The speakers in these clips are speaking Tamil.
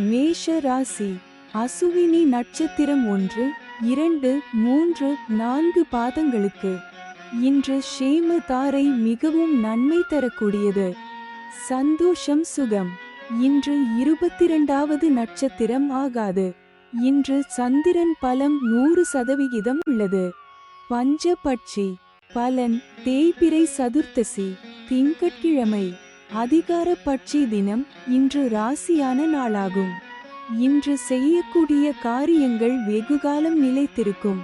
மேஷ ராசி. அசுவினி நட்சத்திரம் 1, 2, 3, 4 பாதங்களுக்கு இன்று ஷேம தாரை மிகவும் நன்மை தரக்கூடியது. சந்தோஷம் சுகம். இன்று 22வது நட்சத்திரம் ஆகாது. இன்று சந்திரன் பலம் 100% உள்ளது. பஞ்சபட்சி. பலன் தேய்பிறை சதுர்த்தசி திங்கட்கிழமை. அதிகார பட்சி தினம். இன்று ராசியான நாளாகும். இன்று செய்யக்கூடிய காரியங்கள் வெகுகாலம் நிலைத்திருக்கும்.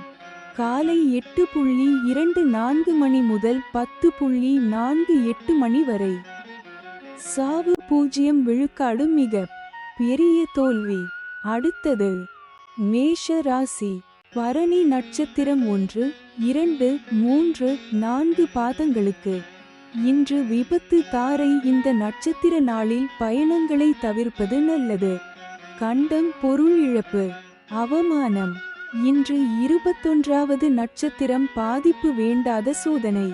காலை 8:24 மணி முதல் 10:48 மணி வரை. சாவு 0 விழுக்காடு. மிக பெரிய தோல்வி. அடுத்தது மேஷ ராசி. பரணி நட்சத்திரம் 1, 2, 3, 4 பாதங்களுக்கு இன்று விபத்து தாரை. இந்த நட்சத்திர நாளில் பயணங்களை தவிர்ப்பது நல்லது. கண்டம் பொருள் இழப்பு அவமானம். இன்று 21வது நட்சத்திரம் பாதிப்பு வேண்டாத சோதனை.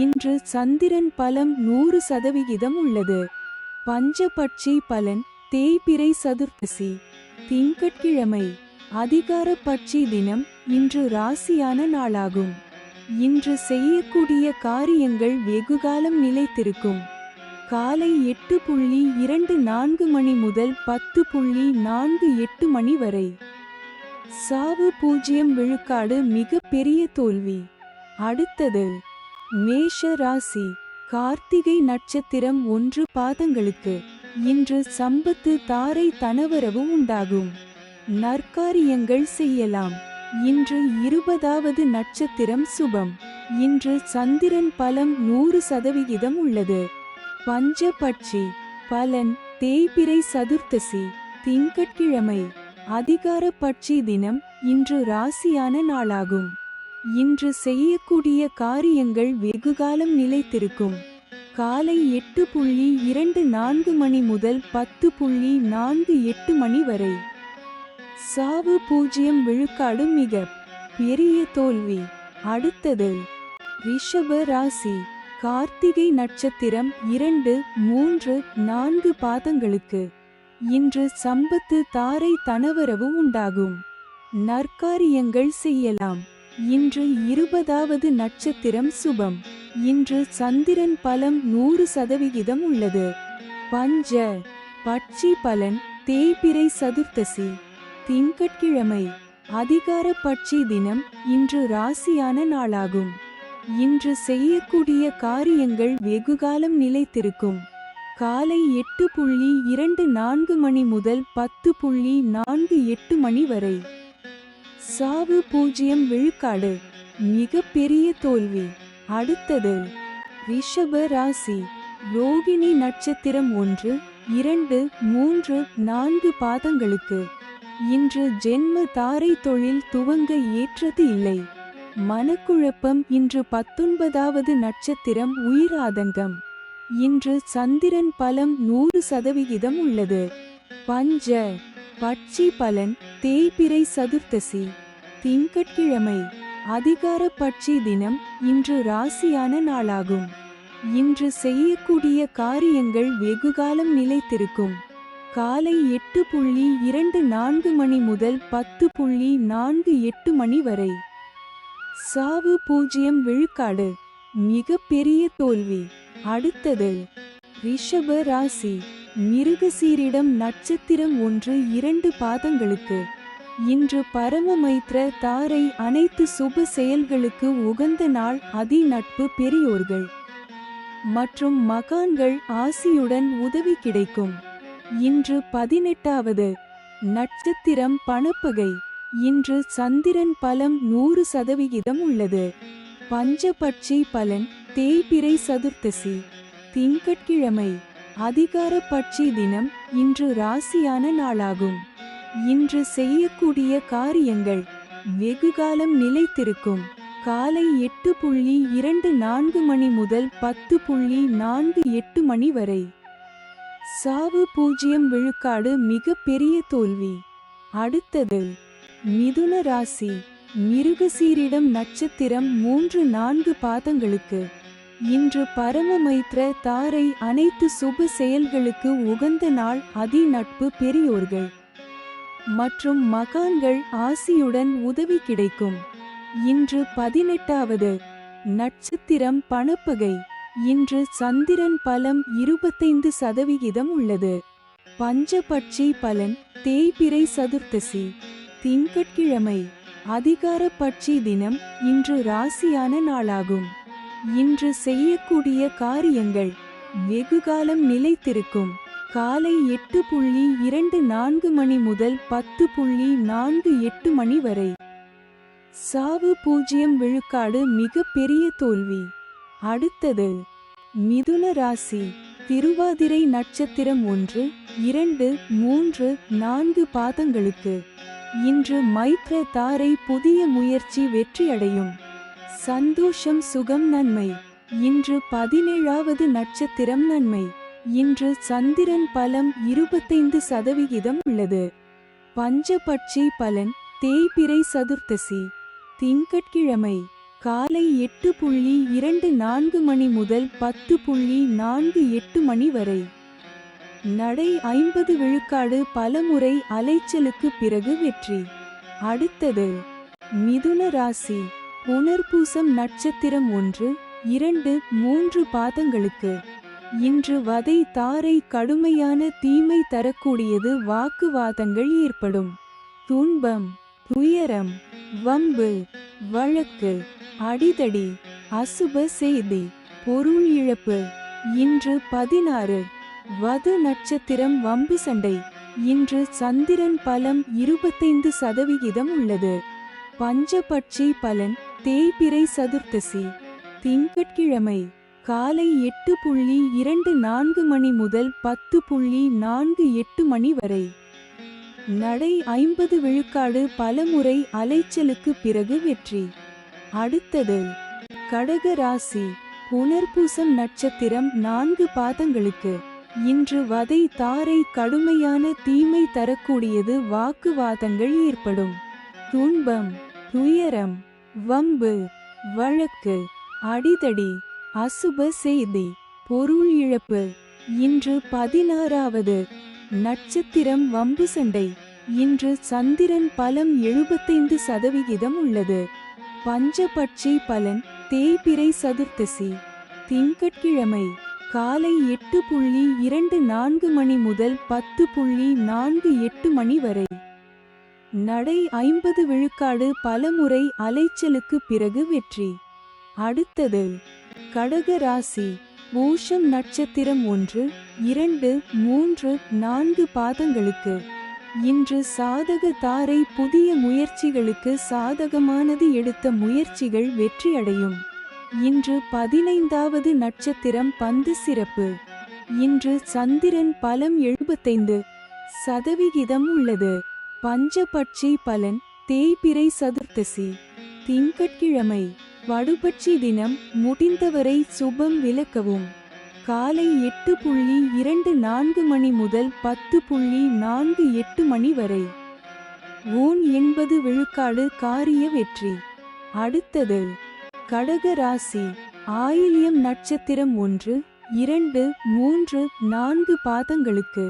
இன்று சந்திரன் பலம் 100% உள்ளது. பஞ்சபட்சி பலன் தேய்பிறை சதுர்த்தசி திங்கட்கிழமை. அதிகார பட்சி தினம். இன்று ராசியான நாளாகும். இன்று செய்யக்கூடிய காரியங்கள் வெகுகாலம் நிலைத்திருக்கும். காலை 8:24 மணி முதல் 10:48 மணி வரை. சாவு 0 விழுக்காடு. மிக பெரிய தோல்வி. அடுத்தது மேஷ ராசி. கார்த்திகை நட்சத்திரம் 1 பாதங்களுக்கு இன்று சம்பத்து தாரை தனவரவு உண்டாகும். நற்காரியங்கள் செய்யலாம். இன்று 20வது நட்சத்திரம் சுபம். இன்று சந்திரன் பலம் 100% உள்ளது. பஞ்சபட்சி. பலன் தேய்பிறை சதுர்த்தசி திங்கட்கிழமை. அதிகார பட்சி தினம். இன்று ராசியான நாளாகும். இன்று செய்யக்கூடிய காரியங்கள் வெகுகாலம் நிலைத்திருக்கும். காலை 8:24 மணி முதல் 10:48 மணி வரை. சாவு 0 விழுக்காடு. மிக பெரிய தோல்வி. அடுத்தது ரிஷப ராசி. கார்த்திகை நட்சத்திரம் 2, 3, 4 பாதங்களுக்கு இன்று சம்பத்து தாரை தனவரவு உண்டாகும். நற்காரியங்கள் செய்யலாம். இன்று 20வது நட்சத்திரம் சுபம். இன்று சந்திரன் பலம் 100% உள்ளது. பஞ்ச பட்சி பலன் தேய்பிறை சதுர்த்தசி திங்கட்கிழமை. அதிகார பட்சி தினம். இன்று ராசியான நாளாகும். இன்று செய்யக்கூடிய காரியங்கள் வெகுகாலம் நிலைத்திருக்கும். காலை 8:24 மணி முதல் 10:48 மணி வரை. சாவு 0 விழுக்காடு. மிக பெரிய தோல்வி. அடுத்தது ரிஷப ராசி. ரோகிணி நட்சத்திரம் 1, 2, 3, 4 பாதங்களுக்கு இன்று ஜென்ம தாரை தொழில் துவங்க ஏற்றது இல்லை. மனக்குழப்பம். இன்று 19வது நட்சத்திரம் உயிர் ஆதங்கம். இன்று சந்திரன் பலம் 100% உள்ளது. பஞ்ச பட்சி பலன் தேய்பிறை சதுர்த்தசி திங்கட்கிழமை. அதிகார பட்சி தினம். இன்று ராசியான நாளாகும். இன்று செய்யக்கூடிய காரியங்கள் வெகுகாலம் நிலைத்திருக்கும். காலை 8:24 மணி முதல் 10:48 மணி வரை. சாவு 0 விழுக்காடு. மிக பெரிய தோல்வி. அடுத்தது ரிஷப ராசி. மிருகசீரிடம் நட்சத்திரம் 1, 2 பாதங்களுக்கு இன்று பரமமைத்ர தாரை. அனைத்து சுப செயல்களுக்கு உகந்த நாள். அதி நட்பு பெரியோர்கள் மற்றும் மகான்கள் ஆசியுடன் உதவி கிடைக்கும். இன்று 18வது நட்சத்திரம் பணப்பகை. இன்று சந்திரன் பலம் 100% உள்ளது. பஞ்சபட்சி பலன் தேய்பிறை சதுர்த்தசி திங்கட்கிழமை. அதிகார பட்சி தினம். இன்று ராசியான நாளாகும். இன்று செய்யக்கூடிய காரியங்கள் வெகுகாலம் நிலைத்திருக்கும். காலை 8:24 மணி முதல் 10:48 மணி வரை. சாவு 0 விழுக்காடு. மிக பெரிய தோல்வி. அடுத்தது மிதுன ராசி. மிருகசீரிடம் நட்சத்திரம் 3, 4 பாதங்களுக்கு இன்று பரமமைத்ர தாரை அனைத்து சுப செயல்களுக்கு உகந்த நாள். அதி நட்பு பெரியோர்கள் மற்றும் மகான்கள் ஆசியுடன் உதவி கிடைக்கும். இன்று 18வது நட்சத்திரம் பணப்பகை. இன்று சந்திரன் பலம் 25% உள்ளது. பஞ்சபட்சி பலன் தேய்பிறை சதுர்த்தசி திங்கட்கிழமை அதிகார பட்சி தினம். இன்று ராசியான நாளாகும். இன்று செய்யக்கூடிய காரியங்கள் வெகுகாலம் நிலைத்திருக்கும். காலை 8:24 மணி முதல் 10:48 மணி வரை. சாவு 0 விழுக்காடு மிக பெரிய தோல்வி. அடுத்தது மிதுன ராசி. திருவாதிரை நட்சத்திரம் 1, 2, 3, 4 பாதங்களுக்கு. இன்று மைத்ர தாரை புதிய முயற்சி வெற்றியடையும். சந்தோஷம் சுகம் நன்மை. இன்று 17வது நட்சத்திரம் நன்மை. இன்று சந்திரன் பலம் 25% உள்ளது. பஞ்சபட்சி பலன் தேய்பிறை சதுர்த்தசி திங்கட்கிழமை காலை 8:24 மணி முதல் 10:48 மணி வரை. நடை 50 விழுக்காடு பலமுறை அலைச்சலுக்கு பிறகு வெற்றி. அடுத்தது மிதுன ராசி. புனர்பூசம் நட்சத்திரம் 1, 2, 3 பாதங்களுக்கு. இன்று வதை தாரை கடுமையான தீமை தரக்கூடியது. வாக்குவாதங்கள் ஏற்படும். துன்பம் துயரம் வம்பு வழக்கு அடிதடி அசுப செய்தி பொருள் இழப்பு. இன்று 16 வது நட்சத்திரம் வம்பு சண்டை. இன்று சந்திரன் பலம் 25% உள்ளது. பஞ்சபட்சி பலன் தேய்பிறை சதுர்த்தசி திங்கட்கிழமை காலை 8:24 மணி முதல் 10:48 மணி வரை. நடை 50 விழுக்காடு பலமுறை அலைச்சலுக்கு பிறகு வெற்றி. அடுத்தது கடக ராசி. புனர்பூசம் நட்சத்திரம் 4 பாதங்களுக்கு. இன்று வதை தாரை கடுமையான தீமை தரக்கூடியது. வாக்குவாதங்கள் ஏற்படும். துன்பம் துயரம் வம்பு வழக்கு அடிதடி அசுப செய்தி பொருள் இழப்பு. இன்று 16வது நட்சத்திரம் வம்பு சண்டை. இன்று சந்திரன் பலம் 75% உள்ளது. பஞ்சபட்சி பலன் தேய்பிறை சதுர்த்தசி திங்கட்கிழமை காலை 8:24 மணி முதல் 10:48 மணி வரை. நடை 50 விழுக்காடு பலமுறை அலைச்சலுக்கு பிறகு வெற்றி. அடுத்தது கடக ராசி. பூஷம் நட்சத்திரம் 1, 2, 3, 4 பாதங்களுக்கு. இன்று சாதக தாரை புதிய முயற்சிகளுக்கு சாதகமானது. எடுத்த முயற்சிகள் வெற்றியடையும். இன்று 15வது நட்சத்திரம் பந்து சிறப்பு. இன்று சந்திரன் பலம் 75% உள்ளது. பஞ்சபட்சி பலன் தேய்பிறை சதுர்த்தசி திங்கட்கிழமை வடுபட்சி தினம். முடிந்தவரை சுபம் விலக்கவும். காலை 8:24 மணி முதல் 10:48 மணி வரை. ஊன் 80 விழுக்காடு காரிய வெற்றி. அடுத்தது கடக ராசி. ஆயில்யம் நட்சத்திரம் 1, 2, 3, 4 பாதங்களுக்கு.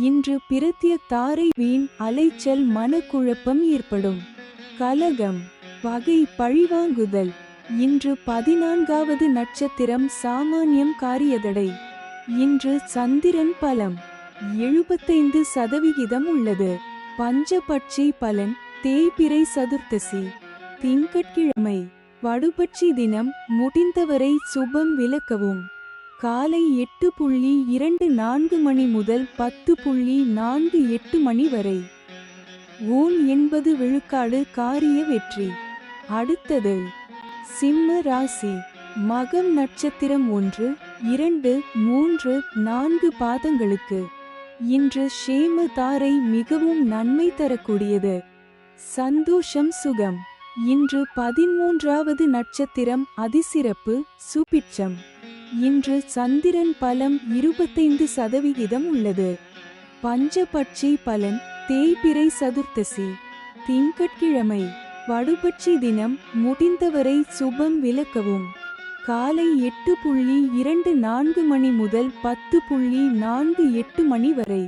இன்று பிரத்ய தாரை வீண் அலைச்சல் மனக்குழப்பம் ஏற்படும். கலகம் பகை பழிவாங்குதல். இன்று 14வது நட்சத்திரம் சாமானியம் காரியதடை. இன்று சந்திரன் பலம் 75% உள்ளது. பஞ்சபட்சி பலன் தேய்பிறை சதுர்த்தசி திங்கட்கிழமை வடுபட்சி தினம். முடிந்தவரை சுபம் விலக்கவும். காலை 8:24 மணி முதல் 10:48 மணி வரை. ஊன் 80 விழுக்காடு காரிய வெற்றி. அடுத்தது சிம்ம ராசி. மகம் நட்சத்திரம் 1, 2, 3, 4 பாதங்களுக்கு. இன்று ஷேம தாரை மிகவும் நன்மை தரக்கூடியது. சந்தோஷம் சுகம். இன்று 13வது நட்சத்திரம் அதிசிறப்பு சுபிட்சம். இன்று சந்திரன் பலம் 25% உள்ளது. பஞ்சபட்சி பலன் தேய்பிறை சதுர்த்தசி திங்கட்கிழமை வடுபட்சி தினம். முடிந்தவரை சுபம் விலக்கவும். காலை 8:24 மணி முதல் 10:48 மணி வரை.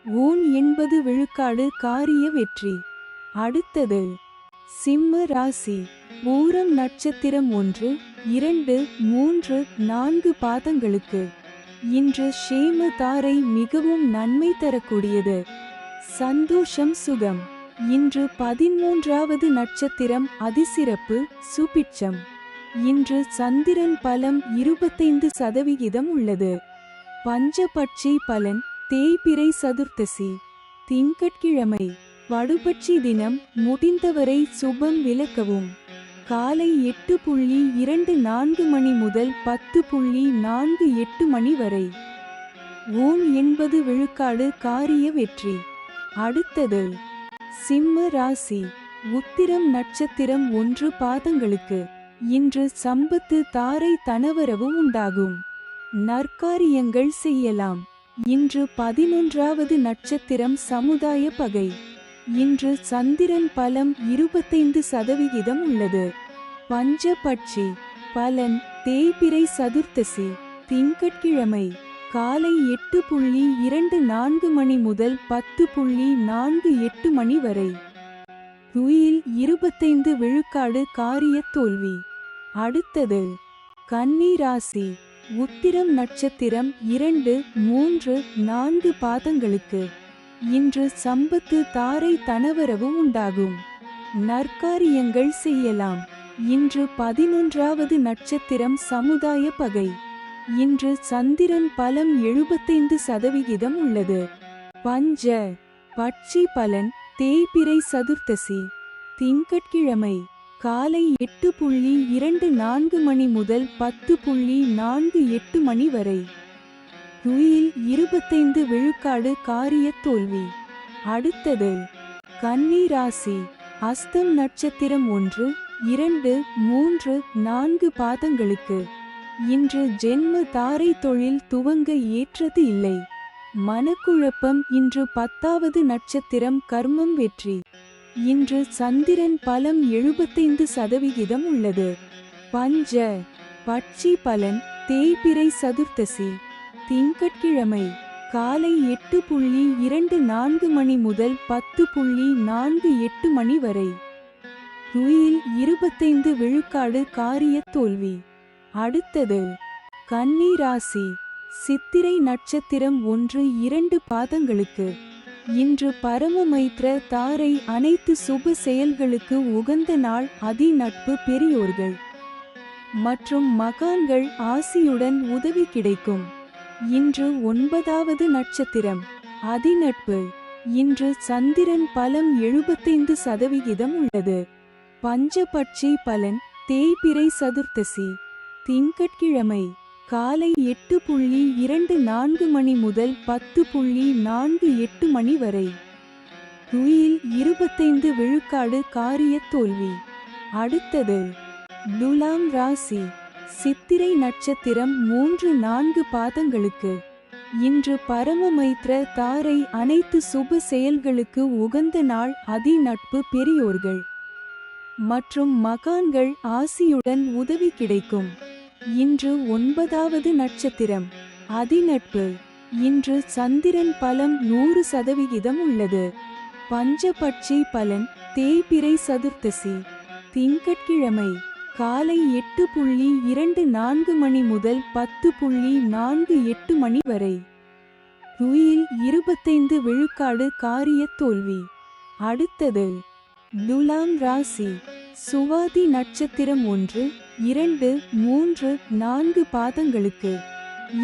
ஊன் 80 விழுக்காடு காரிய வெற்றி. அடுத்தது சிம்ம ராசி. பூரம் நட்சத்திரம் 1, 2, 3, 4 பாதங்களுக்கு. இன்று ஷேம தாரை மிகவும் நன்மை தரக்கூடியது. சந்தோஷம் சுகம். இன்று 13வது நட்சத்திரம் அதிசிறப்பு சுபிட்சம். இன்று சந்திரன் பலம் 25% உள்ளது. பஞ்சபட்சி பலன் தேய்பிறை சதுர்த்தசி திங்கட்கிழமை. வடுபட்சி தினம் முடிந்தவரை சுபம் விலக்கவும். காலை 8:24 மணி முதல் 10:48 மணி வரை. ஊன் 80 விழுக்காடு காரிய வெற்றி. அடுத்தது சிம்ம ராசி. உத்திரம் நட்சத்திரம் 1 பாதங்களுக்கு. இன்று சம்பத்து தாரை தனவரவு உண்டாகும். நற்காரியங்கள் செய்யலாம். இன்று 11வது நட்சத்திரம் சமுதாய பகை. இன்று சந்திரன் பலம் 25% உள்ளது. பஞ்சபட்சி பலன் தேய்பிறை சதுர்த்தசி திங்கட்கிழமை. காலை 8:24 மணி முதல் 10:48 மணி வரை. துயில் 25 விழுக்காடு காரிய தோல்வி. அடுத்தது கன்னி ராசி. உத்திரம் நட்சத்திரம் 2, 3, 4 பாதங்களுக்கு. இன்று சம்பத்து தாரை தனவரவு உண்டாகும். நற்காரியங்கள் செய்யலாம். இன்று 11வது நட்சத்திரம் சமுதாய பகை. இன்று சந்திரன் பலம் 75% உள்ளது. பஞ்ச பட்சி பலன் தேய்பிறை சதுர்த்தசி திங்கட்கிழமை. காலை 8:24 மணி முதல் 10:48 மணி வரை. துயில் 25 விழுக்காடு காரிய தோல்வி. அடுத்தது கன்னி ராசி. அஸ்தம் நட்சத்திரம் 1, 2, 3, 4 பாதங்களுக்கு. இன்று ஜென்ம தாரை தொழில் துவங்க ஏற்றது இல்லை. மனக்குழப்பம். இன்று 10வது நட்சத்திரம் கர்மம் வெற்றி. இன்று சந்திரன் பலம் 75% உள்ளது. பஞ்ச பட்சி பலன் தேய்பிறை சதுர்த்தசி திங்கட்கிழமை. காலை 8:24 மணி முதல் 10:48 மணி வரை. துயில் 25 விழுக்காடு காரிய தோல்வி. அடுத்தது கன்னி ராசி. சித்திரை நட்சத்திரம் 1, 2 பாதங்களுக்கு. இன்று பரமமைத்ர தாரை அனைத்து சுப செயல்களுக்கு உகந்த நாள். அதி நட்பு பெரியோர்கள் மற்றும் மகான்கள் ஆசியுடன் உதவி கிடைக்கும். இன்று 9வது நட்சத்திரம் அதிநட்பு. இன்று சந்திரன் பலம் 75% உள்ளது. பஞ்சபட்சி பலன் தேய்பிறை சதுர்த்தசி திங்கட்கிழமை. காலை 8:24 மணி முதல் 10:48 மணி வரை. துயில் 25 விழுக்காடு காரிய தோல்வி. அடுத்தது துலாம் ராசி. சித்திரை நட்சத்திரம் 3, 4 பாதங்களுக்கு. இன்று பரமமைத்ர தாரை அனைத்து சுப செயல்களுக்கு உகந்த நாள். அதி நட்பு பெரியோர்கள் மற்றும் மகான்கள் ஆசியுடன் உதவி கிடைக்கும். இன்று 9வது நட்சத்திரம் அதிநட்பு. இன்று சந்திரன் பலம் 100% உள்ளது. பஞ்சபட்சி பலன் தேய்பிறை சதுர்த்தசி திங்கட்கிழமை. காலை 8:24 மணி முதல் 10:48 மணி வரை. துயில் 25 விழுக்காடு காரிய தோல்வி. அடுத்தது துலாம் ராசி. சுவாதி நட்சத்திரம் 1, 2, 3, 4 பாதங்களுக்கு.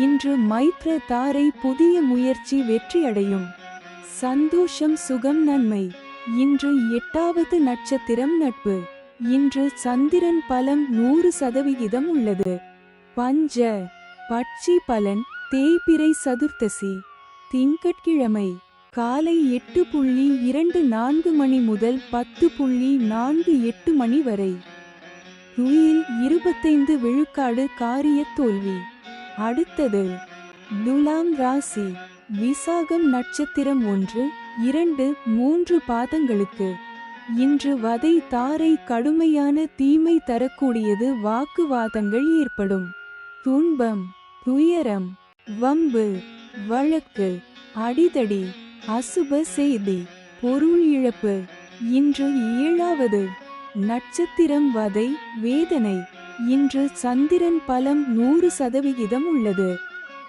இன்று மைத்ர தாரை புதிய முயற்சி வெற்றியடையும். சந்தோஷம் சுகம் நன்மை. இன்று 8வது நட்சத்திரம் நட்பு. இன்று சந்திரன் பலம் 100% உள்ளது. பஞ்ச பட்சி பலன் தேய்பிறை சதுர்த்தசி திங்கட்கிழமை. காலை 8:24 மணி முதல் 10:48 மணி வரை. துயில் 25 விழுக்காடு காரிய தோல்வி. அடுத்தது துலாம் ராசி. விசாகம் நட்சத்திரம் 1, 2, 3 பாதங்களுக்கு. இன்று வதை தாரை கடுமையான தீமை தரக்கூடியது வாக்குவாதங்கள் ஏற்படும். துன்பம், துயரம், வம்பு, வழக்கு, அடிதடி, அசுப செய்தி, பொருள் இழப்பு. இன்று 7வது நட்சத்திரம் வதை, வேதனை. இன்று சந்திரன் பலம் 100% உள்ளது.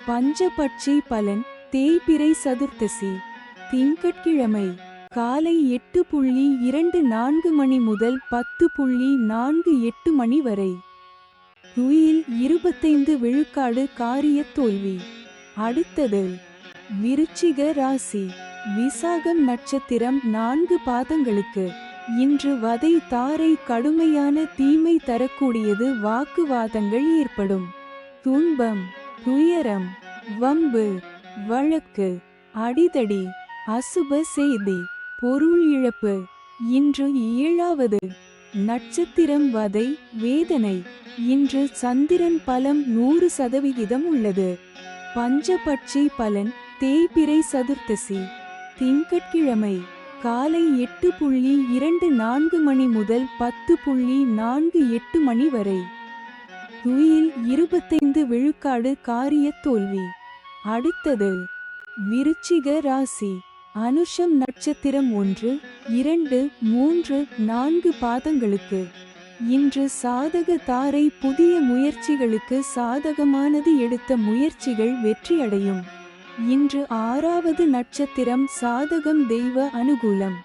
பஞ்சபட்சி பலன் தேய்பிறை சதுர்த்தசி திங்கட்கிழமை காலை 8:24 மணி முதல் 10:48 மணி வரை. துயில் 25 விழுக்காடு காரிய தோல்வி. அடுத்தது விருச்சிக ராசி. விசாகம் நட்சத்திரம் 4 பாதங்களுக்கு. இன்று வதை தாரை கடுமையான தீமை தரக்கூடியது வாக்குவாதங்கள் ஏற்படும். துன்பம், துயரம், வம்பு, வழக்கு, அடிதடி, அசுப செய்தி, பொருள் இழப்பு. இன்று 7வது நட்சத்திரம் வதை, வேதனை. இன்று சந்திரன் பலம் 100% உள்ளது. பஞ்சபட்சி பலன் தேய்பிறை சதுர்த்தசி திங்கட்கிழமை காலை 8:24 மணி முதல் 10:48 மணி வரை. துயில் 25 விழுக்காடு காரிய தோல்வி. அடுத்தது விருச்சிக ராசி. அனுஷம் நட்சத்திரம் 1, 2, 3, 4 பாதங்களுக்கு. இன்று சாதக தாரை புதிய முயற்சிகளுக்கு சாதகமானது. எடுத்த முயற்சிகள் வெற்றியடையும். இன்று 6வது நட்சத்திரம் சாதகம் தெய்வ அனுகூலம்.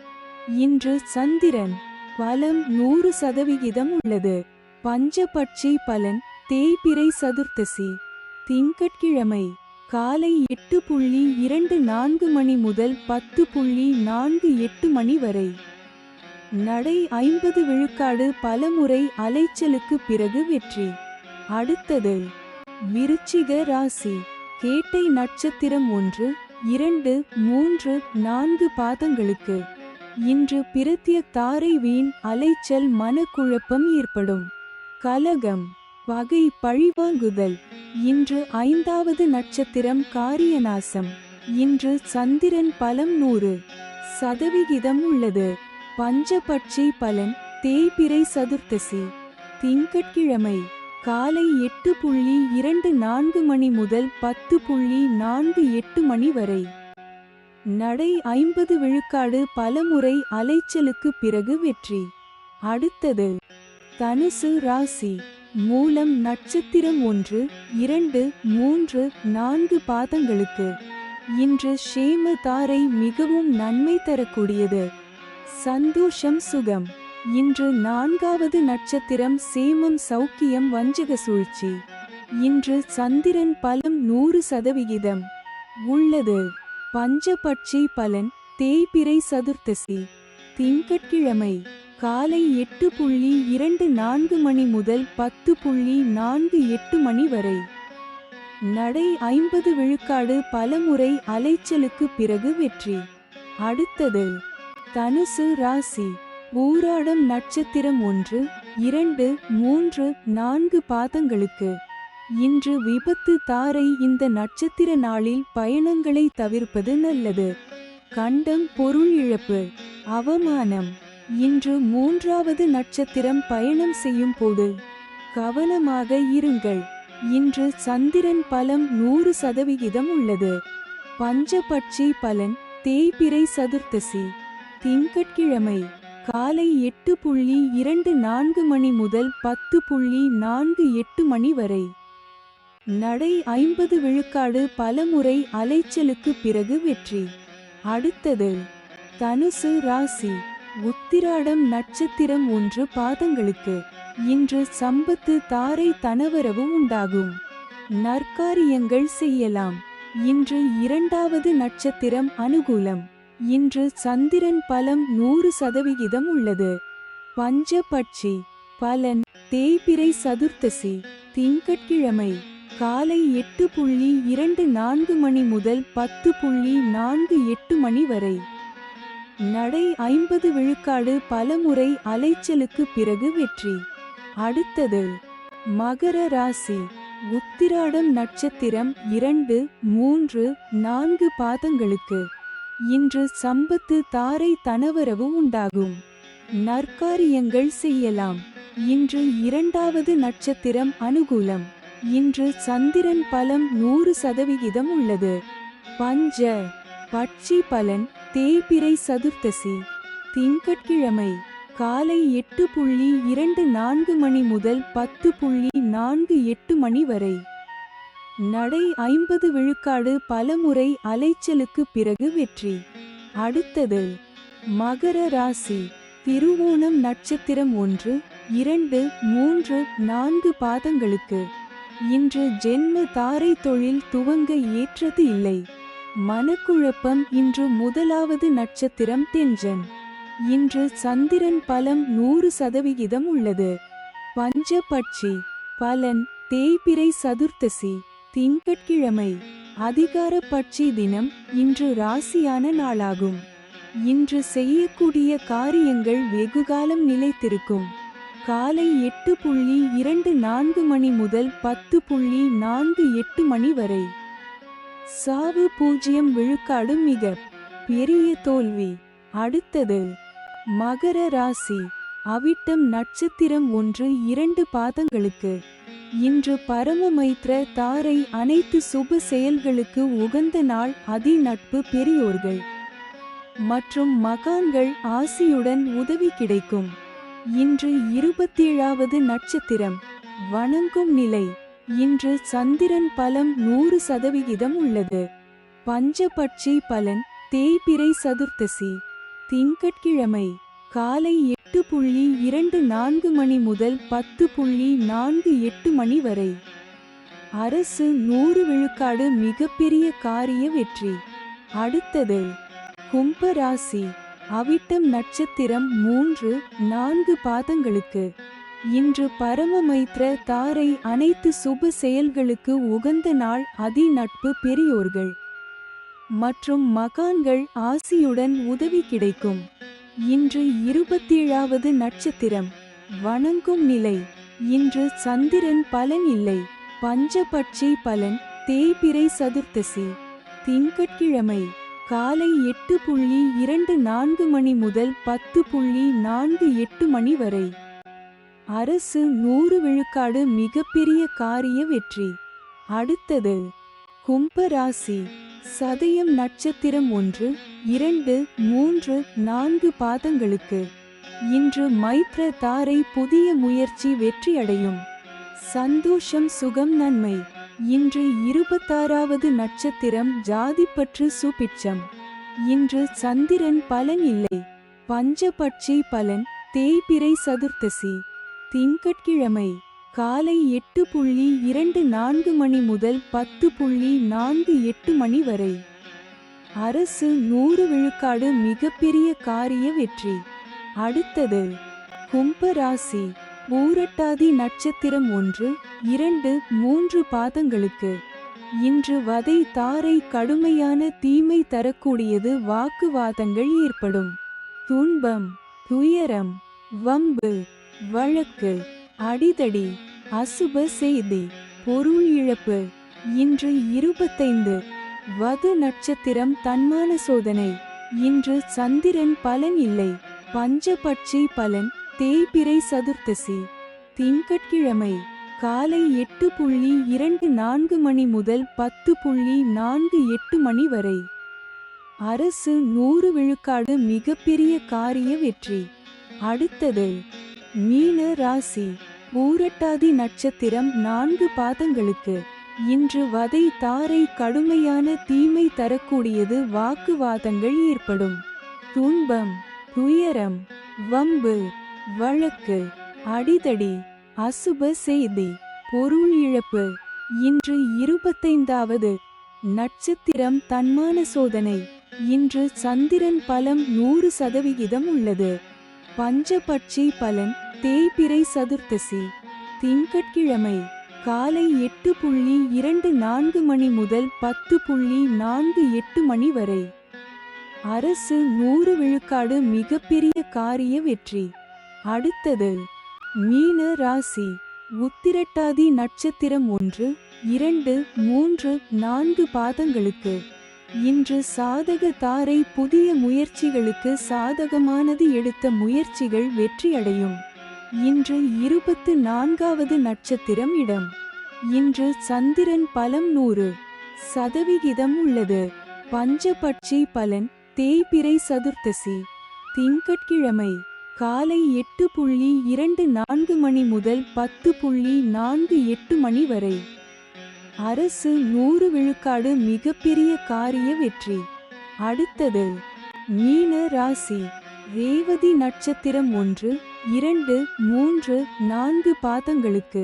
இன்று சந்திரன் பலம் 100% உள்ளது. பஞ்சபட்சி பலன் தேய்பிறை சதுர்த்தசி திங்கட்கிழமை காலை 8:24 மணி முதல் 10:48 மணி வரை. நடை 50 விழுக்காடு பலமுறை அலைச்சலுக்கு பிறகு வெற்றி. அடுத்தது விருச்சிக ராசி. கேட்டை நட்சத்திரம் 1, 2, 3, 4 பாதங்களுக்கு. இன்று பிரத்ய தாரை வீண் அலைச்சல் மனக்குழப்பம் ஏற்படும். கலகம், பகை, பழிவாங்குதல். இன்று 5வது நட்சத்திரம் காரியநாசம். இன்று சந்திரன் பலம் 100% உள்ளது. பஞ்சபட்சி பலன் தேய்பிறை சதுர்த்தசி திங்கட்கிழமை காலை 8:24 மணி முதல் 10:48 மணி வரை. நடை 50 விழுக்காடு பலமுறை அலைச்சலுக்கு பிறகு வெற்றி. அடுத்தது தனுசு ராசி. மூலம் நட்சத்திரம் 1, 2, 3, 4 பாதங்களுக்கு. இன்று ஷேம தாரை மிகவும் நன்மை தரக்கூடியது. சந்தோஷம், சுகம். இன்று 4வது நட்சத்திரம் சேமம், சௌக்கியம், வஞ்சக சூழ்ச்சி. இன்று சந்திரன் பலம் 100% உள்ளது. பஞ்சபட்சி பலன் தேய்பிறை சதுர்த்தசி திங்கட்கிழமை காலை 8:24 மணி முதல் 10:48 மணி வரை. நடை 50 விழுக்காடு பலமுறை அலைச்சலுக்கு பிறகு வெற்றி. அடுத்தது தனுசு ராசி. பூராடம் நட்சத்திரம் 1, 2, 3, 4 பாதங்களுக்கு. இன்று விபத்து தாரை. இந்த நட்சத்திர நாளில் பயணங்களை தவிர்ப்பது நல்லது. கண்டம், பொருள் இழப்பு, அவமானம். இன்று 3வது நட்சத்திரம் பயணம் செய்யும் போது கவனமாக இருங்கள். இன்று சந்திரன் பலம் 100% உள்ளது. பஞ்சபட்சி பலன் தேய்பிறை சதுர்த்தசி திங்கட்கிழமை காலை 8:24 மணி முதல் 10:48 மணி வரை. நடை 50 விழுக்காடு பலமுறை அலைச்சலுக்கு பிறகு வெற்றி. அடுத்தது தனுசு ராசி. உத்திராடம் நட்சத்திரம் 1 பாதங்களுக்கு. இன்று சம்பத்து தாரை தனவரவு உண்டாகும். நற்காரியங்கள் செய்யலாம். இன்று 2வது நட்சத்திரம் அனுகூலம். இன்று சந்திரன் பலம் 100% உள்ளது. பஞ்சபட்சி பலன் தேய்பிறை சதுர்த்தசி திங்கட்கிழமை காலை 8:24 மணி முதல் 10:48 மணி வரை. நடை 50 விழுக்காடு பலமுறை அலைச்சலுக்கு பிறகு வெற்றி. அடுத்தது மகர ராசி. உத்திராடம் நட்சத்திரம் 2, 3, 4 பாதங்களுக்கு. இன்று சம்பத்து தாரை தனவரவு உண்டாகும். நற்காரியங்கள் செய்யலாம். இன்று இரண்டாவது நட்சத்திரம் அனுகூலம். இன்று சந்திரன் பலம் 100% உள்ளது. பஞ்ச பட்சி பலன் தேய்பிறை சதுர்த்தசி திங்கட்கிழமை காலை 8:24 மணி முதல் 10:48 மணி வரை. நடை 50 விழுக்காடு பலமுறை அலைச்சலுக்கு பிறகு வெற்றி. அடுத்தது மகர ராசி. திருவோணம் நட்சத்திரம் 1, 2, 3, 4 பாதங்களுக்கு. இன்று ஜென்ம தாரை தொழில் துவங்க ஏற்றது இல்லை. மனக்குழப்பம். இன்று முதலாவது நட்சத்திரம் தெஞ்சன். இன்று சந்திரன் பலம் 100% உள்ளது. பஞ்சபட்சி பலன் தேய்பிறை சதுர்த்தசி திங்கட்கிழமை அதிகார பட்சி தினம். இன்று ராசியான நாளாகும். இன்று செய்யக்கூடிய காரியங்கள் வெகுகாலம் நிலைத்திருக்கும். காலை 8:24 மணி முதல் 10:48 மணி வரை. சாவு 0 விழுக்காடு மிக பெரிய தோல்வி. அடுத்தது மகர ராசி. அவிட்டம் நட்சத்திரம் 1, 2 பாதங்களுக்கு. இன்று பரமமைத்ர தாரை அனைத்து சுப செயல்களுக்கு உகந்த நாள். அதி நட்பு பெரியோர்கள் மற்றும் மகான்கள் ஆசியுடன் உதவி கிடைக்கும். இன்று 27வது நட்சத்திரம் வணங்கும் நிலை. இன்று சந்திரன் பலம் 100% உள்ளது. பஞ்சபட்சி பலன் தேய்பிறை சதுர்த்தசி திங்கட்கிழமை காலை 8:24 மணி முதல் 10:48 மணி வரை. அரசு 100 விழுக்காடு மிகப்பெரிய காரிய வெற்றி. அடுத்தது கும்பராசி. அவிட்டம் நட்சத்திரம் 3, 4 பாதங்களுக்கு. இன்று பரமமைத்ர தாரை அனைத்து சுப செயல்களுக்கு உகந்த நாள். அதி நட்பு பெரியோர்கள் மற்றும் மகான்கள் ஆசியுடன் உதவி கிடைக்கும். இன்று 27வது நட்சத்திரம் வணங்கும் நிலை. இன்று சந்திரன் பலன் இல்லை. பஞ்சபட்சி பலன் தேய்பிறை சதுர்த்தசி திங்கட்கிழமை காலை 8:24 மணி முதல் 10:48 மணி வரை. அரசு 100 விழுக்காடு மிகப்பெரிய காரிய வெற்றி. அடுத்தது கும்பராசி. சதயம் நட்சத்திரம் 1, 2, 3, 4 பாதங்களுக்கு. இன்று மைத்ர தாரை புதிய முயற்சி வெற்றியடையும். சந்தோஷம் சுகம் நன்மை. இன்று 26வது நட்சத்திரம் ஜாதிப்பற்று சுபிட்சம். இன்று சந்திரன் பலன் இல்லை. பஞ்சபட்சி பலன் தேய்பிறை சதுர்த்தசி திங்கட்கிழமை காலை 8:24 மணி முதல் 10:48 மணி வரை. அரசு 100 விழுக்காடு மிகப்பெரிய காரிய வெற்றி. அடுத்தது கும்பராசி. பூரட்டாதி நட்சத்திரம் 1, 2, 3 பாதங்களுக்கு. இன்று வதை தாரை கடுமையான தீமை தரக்கூடியது. வாக்குவாதங்கள் ஏற்படும். துன்பம் துயரம் வம்பு வழக்கு அடிதடி அசுப செய்தி பொருள் இழப்பு. இன்று 25 வது நட்சத்திரம் தன்மான சோதனை. இன்று சந்திரன் பலன் இல்லை. பஞ்சபட்சி பலன் தேய்பிறை சதுர்த்தசி திங்கட்கிழமை காலை 8:24 மணி முதல் 10:48 மணி வரை. அரசு 100 விழுக்காடு மிகப்பெரிய காரிய வெற்றி. அடுத்தது மீன ராசி. பூரட்டாதி நட்சத்திரம் 4 பாதங்களுக்கு. இன்று வதை தாரை கடுமையான தீமை தரக்கூடியது. வாக்குவாதங்கள் ஏற்படும். துன்பம் துயரம் வம்பு வழக்கு அடிதடி அசுப செய்தி பொருள் இழப்பு. இன்று 25வது நட்சத்திரம் தன்மான சோதனை. இன்று சந்திரன் பலம் 100% உள்ளது. பஞ்சபட்சி பலன் தேய்பிறை சதுர்த்தசி திங்கட்கிழமை காலை 8:24 மணி முதல் 10:48 மணி வரை. அரசு 100 விழுக்காடு மிகப்பெரிய காரிய வெற்றி. அடுத்தது மீன ராசி. உத்திரட்டாதி நட்சத்திரம் 1, 2, 3, 4 பாதங்களுக்கு. இன்று சாதக தாரை புதிய முயற்சிகளுக்கு சாதகமானது, எடுத்த முயற்சிகள் வெற்றியடையும். இன்று 24வது நட்சத்திரம் இடம். இன்று சந்திரன் பலம் 100% உள்ளது. பஞ்சபட்சி பலன் தேய்பிறை சதுர்த்தசி திங்கட்கிழமை காலை 8:24 மணி முதல் 10:48 மணி வரை. அரசு 100 விழுக்காடு மிகப்பெரிய காரிய வெற்றி. அடுத்தது மீன ராசி. ரேவதி நட்சத்திரம் 1, 2, 3, 4 பாதங்களுக்கு.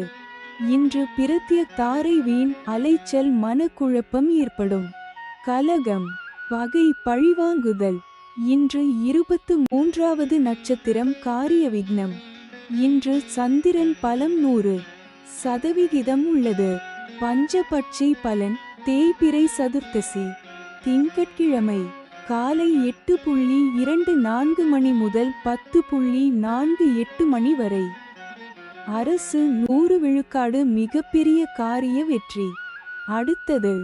இன்று பிரத்ய தாரை வீண் அலைச்சல், மனக்குழப்பம் ஏற்படும். கலகம், பகை, பழிவாங்குதல். இன்று 23வது நட்சத்திரம் காரிய விக்னம். இன்று சந்திரன் பலம் 100% உள்ளது. பஞ்சபட்சி பலன் தேய்பிறை சதுர்த்தசி திங்கட்கிழமை காலை 8:24 மணி முதல் 10:48 மணி வரை. அரசு 100 விழுக்காடு மிகப்பெரிய காரிய வெற்றி. அடுத்தது